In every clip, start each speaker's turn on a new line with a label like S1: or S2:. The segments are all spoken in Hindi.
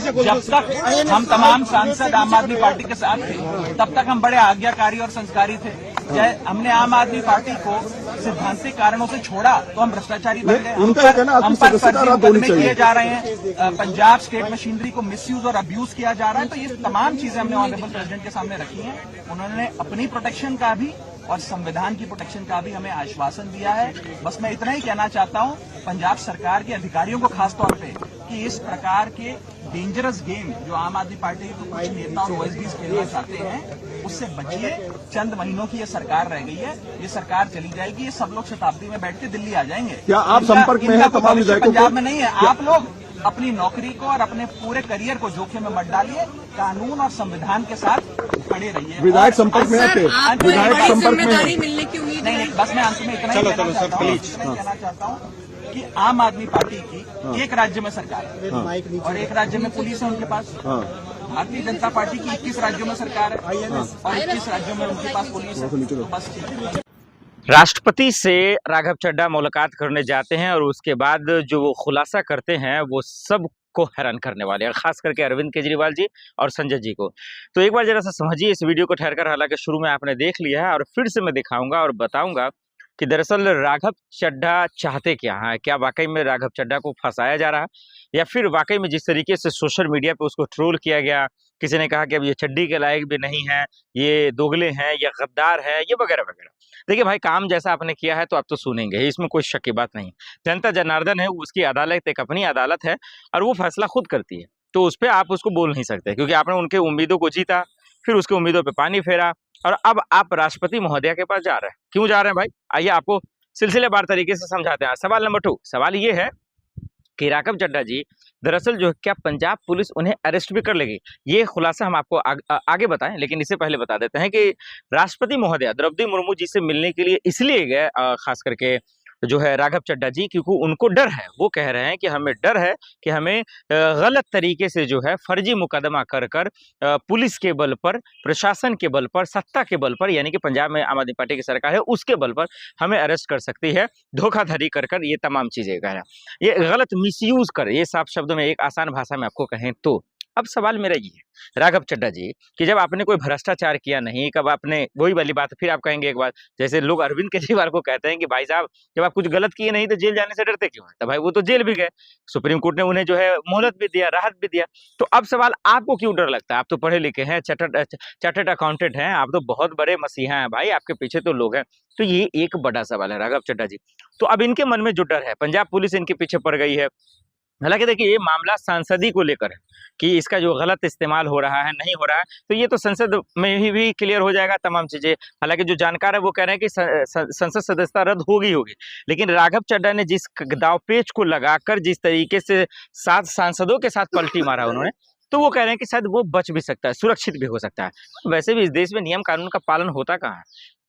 S1: जब तक हम तमाम सांसद आम आदमी पार्टी के साथ थे तब तक हम बड़े आज्ञाकारी और संस्कारी थे। हमने आम आदमी पार्टी को सिद्धांतिक कारणों से छोड़ा तो हम भ्रष्टाचारी बन गए। हम पर फर्जी मुकदमे किए जा रहे हैं, पंजाब स्टेट मशीनरी को मिसयूज और अब्यूज किया जा रहा है। तो ये तमाम चीजें हमने ऑनरेबल प्रेसिडेंट के सामने रखी हैं। उन्होंने अपनी प्रोटेक्शन का भी और संविधान की प्रोटेक्शन का भी हमें आश्वासन दिया है। बस मैं इतना ही कहना चाहता हूं पंजाब सरकार के अधिकारियों को खासतौर पे कि इस प्रकार के डेंजरस गेम जो आम आदमी पार्टी के कुछ नेता और ओएसडीज खेलना चाहते हैं उससे बचिए। चंद महीनों की ये सरकार रह गई है, ये सरकार चली जाएगी, ये सब लोग शताब्दी में बैठ के दिल्ली आ जाएंगे।
S2: क्या आप संपर्क में हैं तमाम विधायकों?
S1: पंजाब में नहीं है। आप लोग अपनी नौकरी को और अपने पूरे करियर को जोखिम में मत डालिए, कानून और संविधान के साथ खड़े रहिए।
S2: विधायक संपर्क में आते, विधायक संपर्क में
S3: मिलने की उम्मीद
S1: नहीं। बस मैं अंत में इतना ही कहना चाहता हूँ कि आम आदमी पार्टी की एक राज्य में सरकार है और एक राज्य में पुलिस है उनके पास। भारतीय जनता पार्टी की 21 राज्यों में सरकार है और 21 राज्यों में उनके पास पुलिस है। तो बस ठीक है।
S4: राष्ट्रपति से राघव चड्ढा मुलाकात करने जाते हैं और उसके बाद जो वो खुलासा करते हैं वो सब को हैरान करने वाले हैं, खास करके अरविंद केजरीवाल जी और संजय जी को। तो एक बार जरा सा समझिए इस वीडियो को ठहरकर, हालांकि शुरू में आपने देख लिया है और फिर से मैं दिखाऊंगा और बताऊंगा कि दरअसल राघव चड्ढा चाहते क्या हैं। क्या वाकई में राघव चड्ढा को फंसाया जा रहा है या फिर वाकई में जिस तरीके से सोशल मीडिया पे उसको ट्रोल किया गया, किसी ने कहा कि अब ये चड्डी के लायक भी नहीं है, ये दोगले हैं, ये गद्दार है, ये वगैरह वगैरह। देखिए भाई, काम जैसा आपने किया है तो आप तो सुनेंगे, इसमें कोई शक की बात नहीं। जनता जनार्दन है, उसकी अदालत एक अपनी अदालत है और वो फैसला खुद करती है। तो उस पर आप उसको बोल नहीं सकते क्योंकि आपने उनके उम्मीदों को जीता, फिर उसके उम्मीदों पे पानी फेरा और अब आप राष्ट्रपति महोदया के पास जा रहे हैं। क्यों जा रहे हैं भाई, आइए आपको सिलसिलेवार तरीके से समझाते हैं। सवाल नंबर 2, सवाल ये है कि राघव चड्ढा जी दरअसल जो है क्या पंजाब पुलिस उन्हें अरेस्ट भी कर लेगी? ये खुलासा हम आपको आगे बताएं, लेकिन इससे पहले बता देते हैं कि राष्ट्रपति महोदया द्रौपदी मुर्मू जी से मिलने के लिए इसलिए गए खास करके जो है राघव चड्ढा जी, क्योंकि उनको डर है। वो कह रहे हैं कि हमें डर है कि हमें गलत तरीके से जो है फर्जी मुकदमा कर पुलिस के बल पर, प्रशासन के बल पर, सत्ता के बल पर, यानी कि पंजाब में आम आदमी पार्टी की सरकार है उसके बल पर हमें अरेस्ट कर सकती है, धोखाधड़ी कर ये तमाम चीजें कह रहे हैं, ये गलत मिसयूज कर, ये साफ शब्दों में एक आसान भाषा में आपको कहें तो। अब सवाल मेरा ये है राघव चड्ढा जी कि जब आपने कोई भ्रष्टाचार किया नहीं, कब आपने वही वाली बात, फिर आप कहेंगे एक बार जैसे लोग अरविंद केजरीवाल को कहते हैं कि भाई साहब जब आप कुछ गलत किए नहीं तो जेल जाने से डरते क्यों हैं? तो भाई वो तो जेल भी गए, सुप्रीम कोर्ट ने उन्हें जो है मोहलत भी दिया, राहत भी दिया। तो अब सवाल आपको क्यों डर लगता है? आप तो पढ़े लिखे हैं, चार्टर्ड अकाउंटेंट हैं, आप तो बहुत बड़े मसीहा हैं भाई, आपके पीछे तो लोग हैं। तो ये एक बड़ा सवाल है राघव चड्ढा जी। तो अब इनके मन में जो डर है, पंजाब पुलिस इनके पीछे पड़ गई है। हालांकि देखिए ये मामला संसदीय को लेकर है कि इसका जो गलत इस्तेमाल हो रहा है, नहीं हो रहा है, तो ये तो संसद में ही भी क्लियर हो जाएगा तमाम चीजें। हालांकि जो जानकार है वो कह रहे हैं कि संसद सदस्यता रद्द होगी, लेकिन राघव चड्ढा ने जिस दावपेच को लगाकर जिस तरीके से 7 सांसदों के साथ पलटी मारा उन्होंने, तो वो कह रहे हैं कि शायद वो बच भी सकता है, सुरक्षित भी हो सकता है। वैसे भी इस देश में नियम कानून का पालन होता कहाँ है?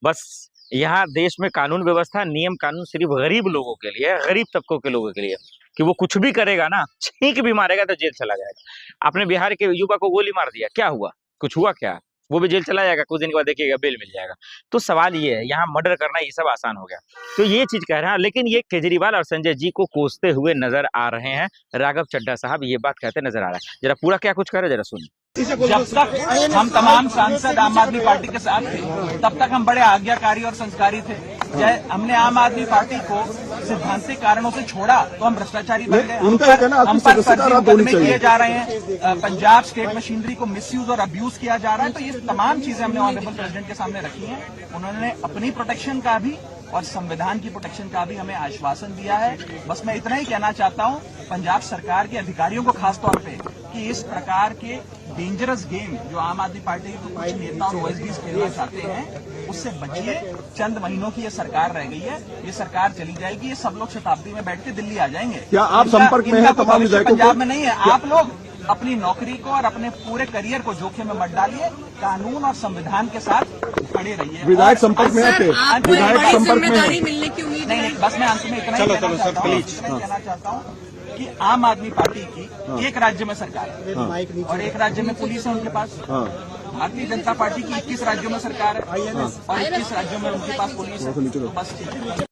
S4: बस यहाँ देश में कानून व्यवस्था, नियम कानून सिर्फ गरीब लोगों के लिए, गरीब तबकों के लोगों के लिए, कि वो कुछ भी करेगा ना, छींक भी मारेगा तो जेल चला जाएगा। आपने बिहार के युवा को गोली मार दिया, क्या हुआ? कुछ हुआ क्या? वो भी जेल चला जाएगा, कुछ दिन के बाद देखिएगा बेल मिल जाएगा। तो सवाल ये है, यहाँ मर्डर करना ये सब आसान हो गया। तो ये चीज कह रहे हैं, लेकिन ये केजरीवाल और संजय जी को कोसते हुए नजर आ रहे हैं। राघव चड्ढा साहब ये बात कहते नजर आ रहा है। जरा पूरा क्या कुछ कह रहे, जरा सुनिए।
S1: जब तक हम तमाम सांसद आम आदमी पार्टी के साथ थे तब तक हम बड़े आज्ञाकारी और संस्कारी थे। हमने आम आदमी पार्टी को सिद्धांतिक कारणों से छोड़ा तो हम भ्रष्टाचारी बन गए। हम पर फर्जी मुकदमे किए जा रहे हैं, पंजाब स्टेट मशीनरी को मिसयूज और अब्यूज किया जा रहा है। तो ये तमाम चीजें हमने ऑनरेबल प्रेसिडेंट के सामने रखी हैं। उन्होंने अपनी प्रोटेक्शन का भी और संविधान की प्रोटेक्शन का भी हमें आश्वासन दिया है। बस मैं इतना ही कहना चाहता हूं पंजाब सरकार के अधिकारियों को खासतौर पे कि इस प्रकार के डेंजरस गेम जो आम आदमी पार्टी के कुछ नेता और ओएसडीज खेलना चाहते हैं उससे बचिए। चंद महीनों की ये सरकार रह गई है, ये सरकार चली जाएगी, ये सब लोग शताब्दी में बैठ के दिल्ली आ जाएंगे।
S2: क्या आप संपर्क में हैं तमाम विधायकों?
S1: पंजाब में नहीं है। आप लोग अपनी नौकरी को और अपने पूरे करियर को जोखिम में मत डालिए, कानून और संविधान के साथ खड़े रहिए।
S2: विधायक संपर्क में आते, विधायक संपर्क में
S3: मिलने की उम्मीद
S1: नहीं। बस मैं अंत में इतना ही कहना चाहता हूँ कि आम आदमी पार्टी की एक राज्य में सरकार है और एक राज्य में पुलिस है उनके पास। भारतीय जनता पार्टी की 21 राज्यों में सरकार है और 21 राज्यों में उनके पास पुलिस है। तो बस ठीक है।